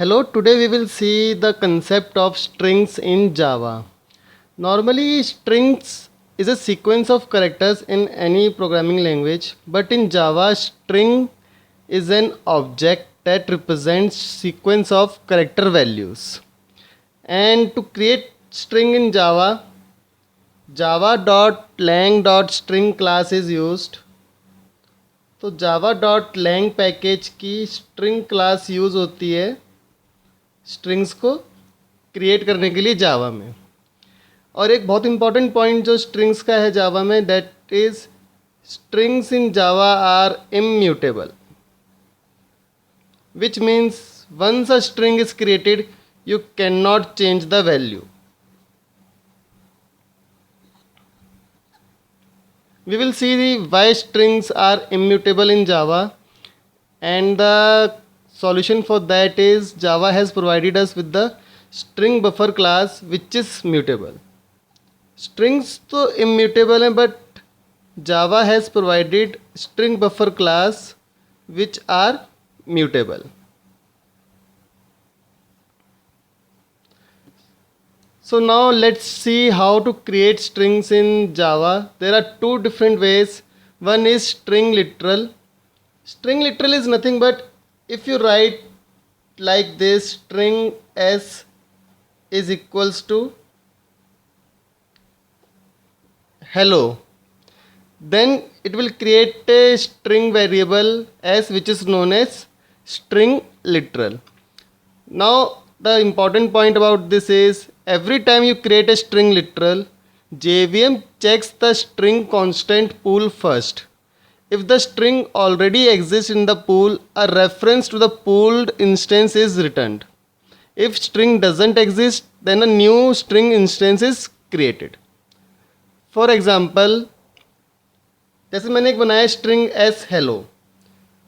Hello, today we will see the concept of strings in Java. Normally, strings is a sequence of characters in any programming language, but in Java, string is an object that represents sequence of character values. And to create string in Java, java.lang.string class is used. तो java.lang package की string class use होती है strings को create करने के लिए जावा में। और एक बहुत इंपॉर्टेंट पॉइंट जो स्ट्रिंग्स का है जावा में, that is strings in Java are immutable, which means once a string is created you cannot change the value. We will see why strings are immutable in Java, and the solution for that is Java has provided us with the string buffer class which is mutable. Strings तो immutable हैं, but Java has provided string buffer class which are mutable. So now let's see how to create strings in Java. There are two different ways. One is string literal. String literal is nothing but if you write like this, string s is equals to hello, then it will create a string variable s which is known as string literal. Now the important point about this is every time you create a string literal, JVM checks the string constant pool first. If the string already exists in the pool, a reference to the pooled instance is returned. If string doesn't exist, then a new string instance is created. For example, जैसे मैंने एक बनाया string s hello,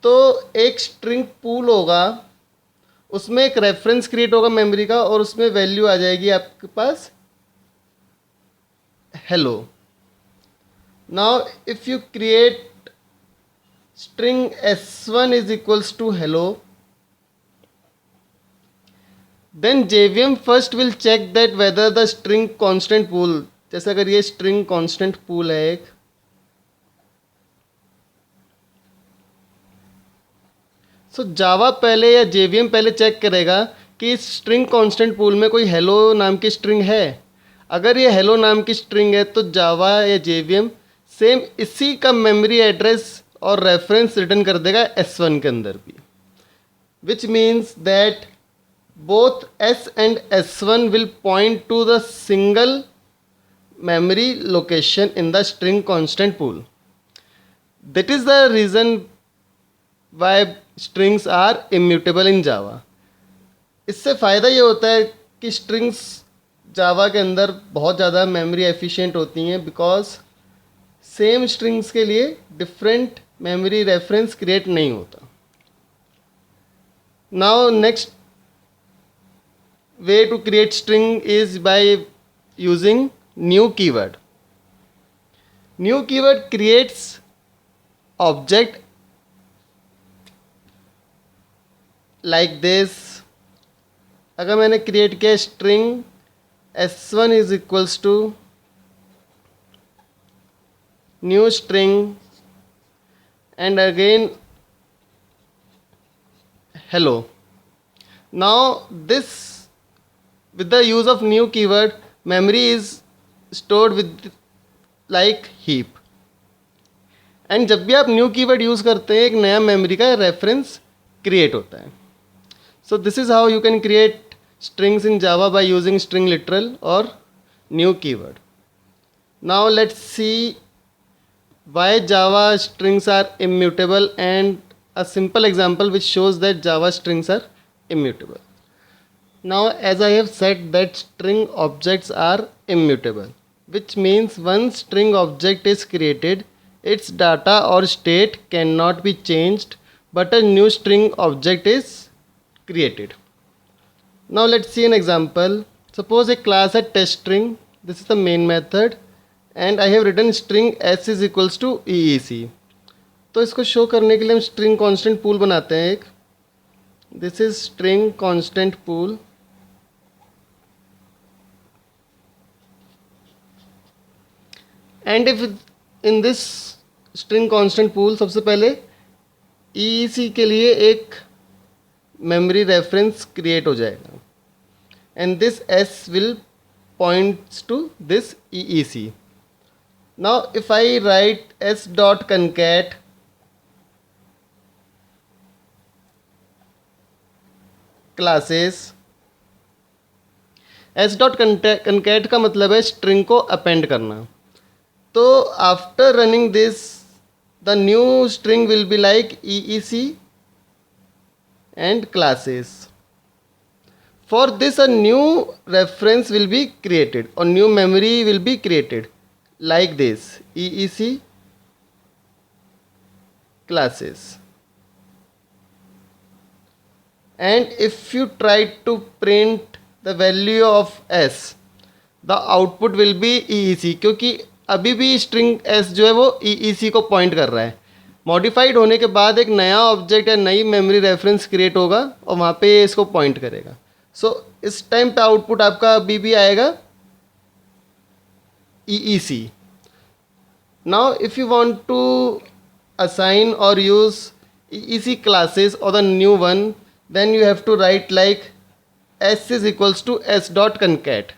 तो एक string pool होगा, उसमें एक reference create होगा मेमोरी का और उसमें वैल्यू आ जाएगी आपके पास hello. Now if you create string s1 is equals to hello, then JVM first will check that whether the string constant pool, जैसे अगर ये स्ट्रिंग कांस्टेंट पूल है एक, सो जावा पहले या JVM पहले चेक करेगा कि इस स्ट्रिंग कांस्टेंट पूल में कोई हेलो नाम की स्ट्रिंग है. अगर ये हेलो नाम की स्ट्रिंग है तो जावा या JVM सेम इसी का मेमोरी एड्रेस और रेफरेंस रिटर्न कर देगा S1 के अंदर भी, which means that both S and S1 will point two the single memory location in the string constant pool. That is the reason why strings are immutable in Java. इससे फ़ायदा ये होता है कि स्ट्रिंग्स जावा के अंदर बहुत ज़्यादा मेमोरी एफिशिएंट होती हैं, बिकॉज सेम स्ट्रिंग्स के लिए डिफरेंट मेमोरी रेफरेंस क्रिएट नहीं होता. Now next way to create string is by using new keyword. New keyword creates object like this. अगर मैंने क्रिएट किया string s1 is equals to new string and again hello. Now this, with the use of new keyword, memory is stored with like heap. And जब भी आप new keyword use करते हैं एक नया मेमोरी का रेफरेंस क्रिएट होता है. So this is how you can create strings in Java by using string literal और new keyword. Now let's see why Java strings are immutable and a simple example which shows that Java strings are immutable. Now as I have said that string objects are immutable, which means once string object is created, its data or state cannot be changed, but a new string object is created. Now let's see an example. Suppose a class at testString. This is the main method and I have written string s is equals to EEC. तो इसको show करने के लिए हम string constant pool बनाते हैं एक, this is string constant pool. And if in this string constant pool सबसे पहले EEC के लिए एक memory reference create हो जाएगा, and this S will points to this EEC. Now if I write s dot concat classes, s dot concat का मतलब है string को append करना. तो after running this, the new string will be like EEC and classes. For this, a new reference will be created or new memory will be created like this, EEC classes. And if you try to print the value of s, the output will be EEC, क्योंकि अभी भी string s जो है वो EEC को point कर रहा है. मॉडिफाइड होने के बाद एक नया ऑब्जेक्ट या नई मेमोरी रेफरेंस क्रिएट होगा और वहाँ पे इसको पॉइंट करेगा. सो इस टाइम पे आउटपुट आपका अभी भी आएगा EEC. Now if you want to assign or use EEC classes or the new one, then you have to write like s is equals to s dot concat,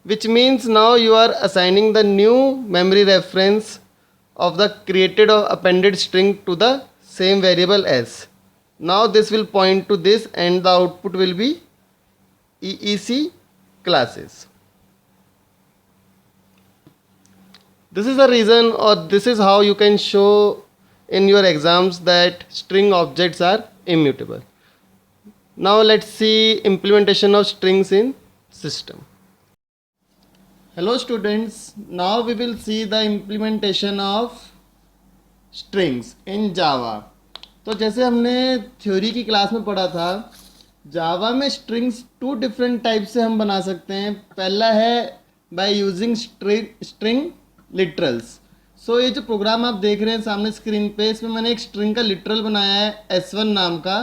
which means now you are assigning the new memory reference of the created or appended string to the same variable s. Now this will point to this and the output will be EEC classes. This is the reason, or this is how you can show in your exams that string objects are immutable. Now let's see implementation of strings in system. Hello students, now we will see the implementation of strings in Java. तो जैसे हमने theory की class में पढ़ा था, जावा में strings 2 different type से हम बना सकते हैं. पहला है बाय यूजिंग स्ट्रिंग लिटरल्स. सो ये जो प्रोग्राम आप देख रहे हैं सामने स्क्रीन पे, इसमें मैंने एक स्ट्रिंग का लिटरल बनाया है S1 नाम का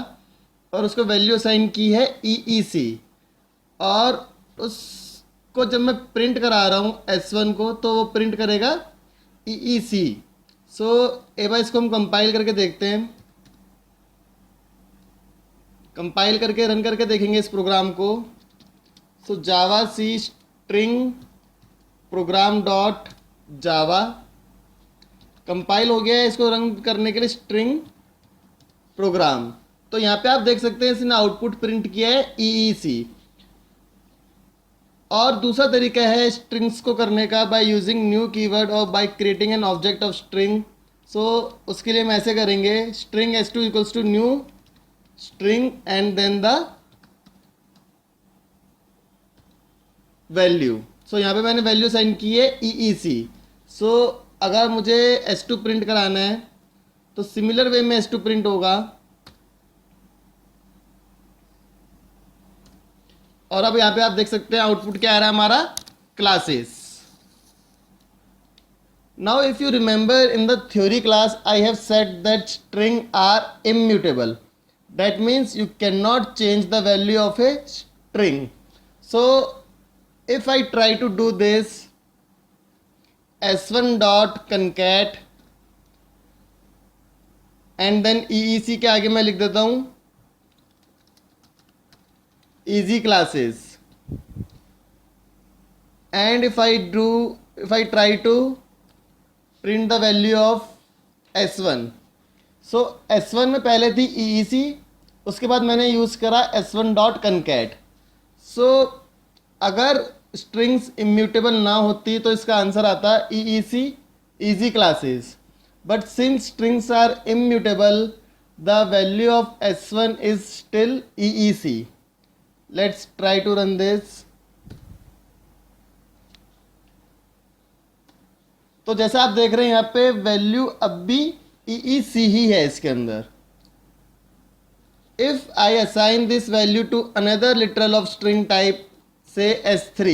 और उसको वैल्यू असाइन की है EEC. और उसको जब मैं प्रिंट करा रहा हूँ S1 को, तो वो प्रिंट करेगा EEC. सो एक बार इसको हम कंपाइल करके देखते हैं. कंपाइल करके रन करके देखेंगे इस प्रोग्राम को. So Java C string program dot Java compile हो गया है. इसको रन करने के लिए स्ट्रिंग प्रोग्राम, तो यहाँ पे आप देख सकते हैं इसने आउटपुट प्रिंट किया है EEC. और दूसरा तरीका है स्ट्रिंग्स को करने का बाय यूजिंग न्यू कीवर्ड और by creating an object of string. So उसके लिए हम ऐसे करेंगे, string s2 equals to new string and then the value. So यहाँ पे मैंने वैल्यू साइन की है EEC. सो अगर मुझे S2 प्रिंट कराना है तो सिमिलर वे में S2 प्रिंट होगा. और अब यहाँ पे आप देख सकते हैं आउटपुट क्या आ रहा है हमारा, classes. Now if you remember in the theory class I have said that string are immutable. That means you can not change the value of a string. So if I try to do this, s1 dot concat and then EEC के आगे मैं लिख देता हूँ easy classes, and if I try to print the value of s1, so s1 में पहले थी EEC, उसके बाद मैंने यूज़ करा s1 dot concat. so अगर स्ट्रिंग्स इम्यूटेबल ना होती तो इसका आंसर आता EEC easy classes. But since strings are immutable, the value of S1 is still EEC. Let's try to run this. तो जैसा आप देख रहे हैं यहाँ पे वैल्यू अब भी EEC ही है इसके अंदर. If I assign this value to another literal of string type say S3,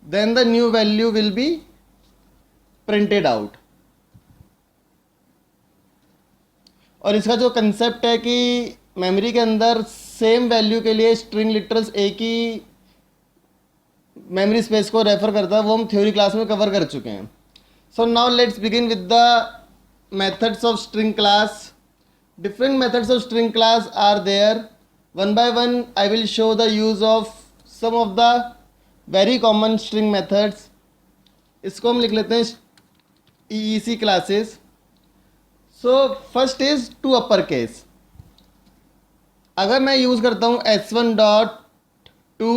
then the new value will be printed out. और इसका जो कंसेप्ट है कि मेमोरी के अंदर सेम वैल्यू के लिए स्ट्रिंग लिटरल्स एक ही मेमोरी स्पेस को रेफर करता है, वो हम थ्योरी क्लास में कवर कर चुके हैं. So now let's begin with the methods of string class. Different methods of string class are there. One by one I will show the use of some of the very common string methods. इसको हम लिख लेते हैं EEC classes. So first is to upper case. अगर मैं use करता हूँ s1 dot to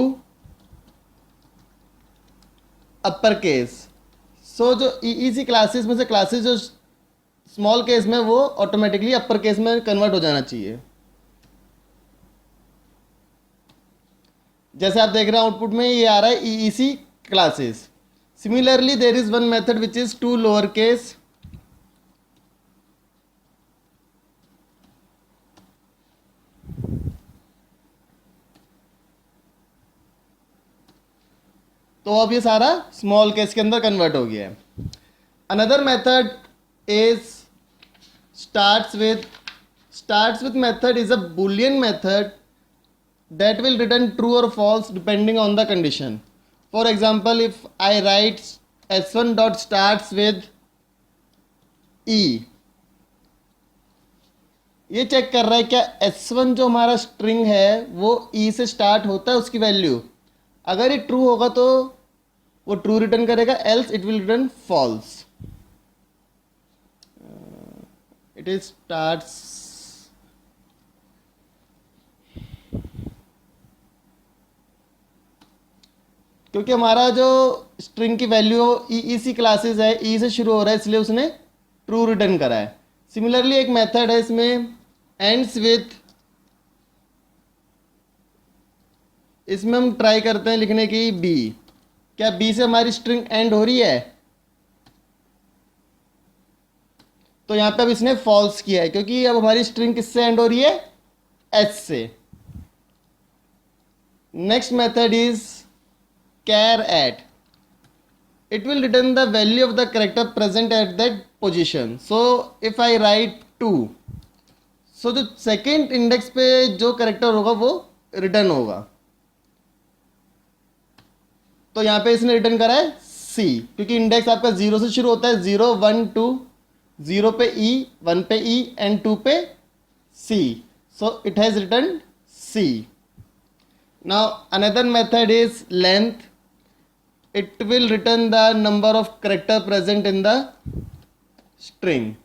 upper case, so जो EEC क्लासेस में से क्लासेस जो स्मॉल केस में वो ऑटोमेटिकली अपर केस में कन्वर्ट हो जाना चाहिए. जैसे आप देख रहे हैं आउटपुट में ये आ रहा है EEC classes. Similarly there is one method which is to lower case. तो अब ये सारा स्मॉल केस के अंदर कन्वर्ट हो गया है. Another method is starts with method is a boolean method that will return true or false depending on the condition. For example, if I write s1 dot starts with e, ये check कर रहा है क्या s1 जो हमारा string है वो e से स्टार्ट होता है उसकी वैल्यू. अगर ये ट्रू होगा तो वो ट्रू रिटर्न करेगा, else it will return false. It is starts क्योंकि हमारा जो स्ट्रिंग की वैल्यू EEC क्लासेस है, ई से शुरू हो रहा है इसलिए उसने ट्रू रिटर्न करा है. सिमिलरली एक मेथड है इसमें एंड्स विथ, इसमें हम ट्राई करते हैं लिखने की बी. क्या बी से हमारी स्ट्रिंग एंड हो रही है? तो यहाँ पे अब इसने फॉल्स किया है क्योंकि अब हमारी स्ट्रिंग किससे एंड हो रही है? एच से. Next method is char at. It will return the value of the character present at that position. So if I write 2, so जो सेकेंड इंडेक्स पे जो कैरेक्टर होगा वो रिटर्न होगा. तो यहाँ पे इसने रिटर्न करा है सी क्योंकि इंडेक्स आपका 0 से शुरू होता है. 0 1 2, 0 पे E, 1 पे E एंड 2 पे C. So it has written C. Now another method is length. It will return the number of character present in the string.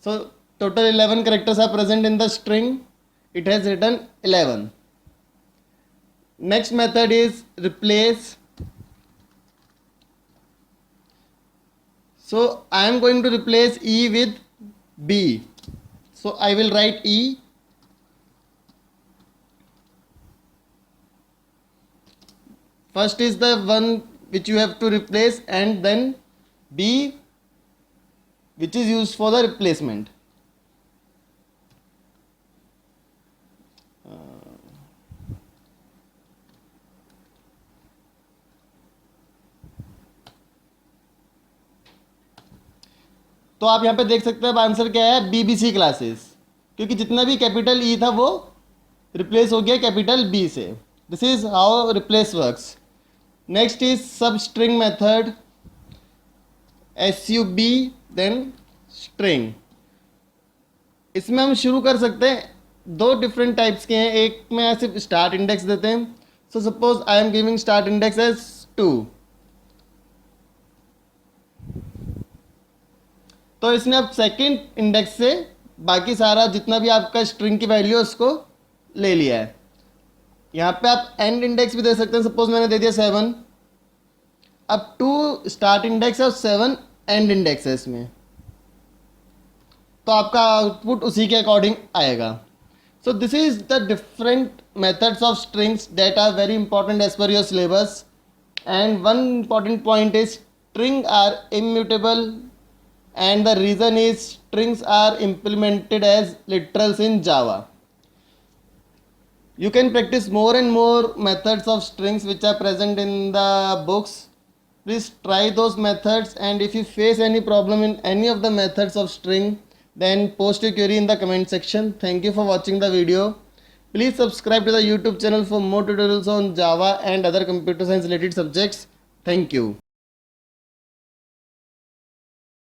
So total 11 characters are present in the string. It has written 11. Next method is replace. So I am going to replace E with B. So I will write E. First is the one which you have to replace and then B which is used for the replacement. तो आप यहाँ पे देख सकते हैं अब answer क्या है, BBC क्लासेस, क्योंकि जितना भी कैपिटल E था वो रिप्लेस हो गया कैपिटल B से. This is how replace works. Next is substring method, SUB then string. इसमें हम शुरू कर सकते हैं, दो डिफरेंट टाइप्स के हैं. एक में सिर्फ स्टार्ट इंडेक्स देते हैं. So suppose I am giving start index as 2. तो इसने अब सेकेंड इंडेक्स से बाकी सारा जितना भी आपका स्ट्रिंग की वैल्यू है उसको ले लिया है. यहाँ पे आप एंड इंडेक्स भी दे सकते हैं. सपोज मैंने दे दिया 7. अब 2 स्टार्ट इंडेक्स है और 7 एंड इंडेक्स है इसमें, तो आपका आउटपुट उसी के अकॉर्डिंग आएगा. So this is the different methods of strings that are very important as per your syllabus. And one important point is string are immutable. And the reason is strings are implemented as literals in Java. You can practice more and more methods of strings which are present in the books. Please try those methods, and if you face any problem in any of the methods of string, then post your query in the comment section. Thank you for watching the video. Please subscribe to the YouTube channel for more tutorials on Java and other computer science related subjects. Thank you.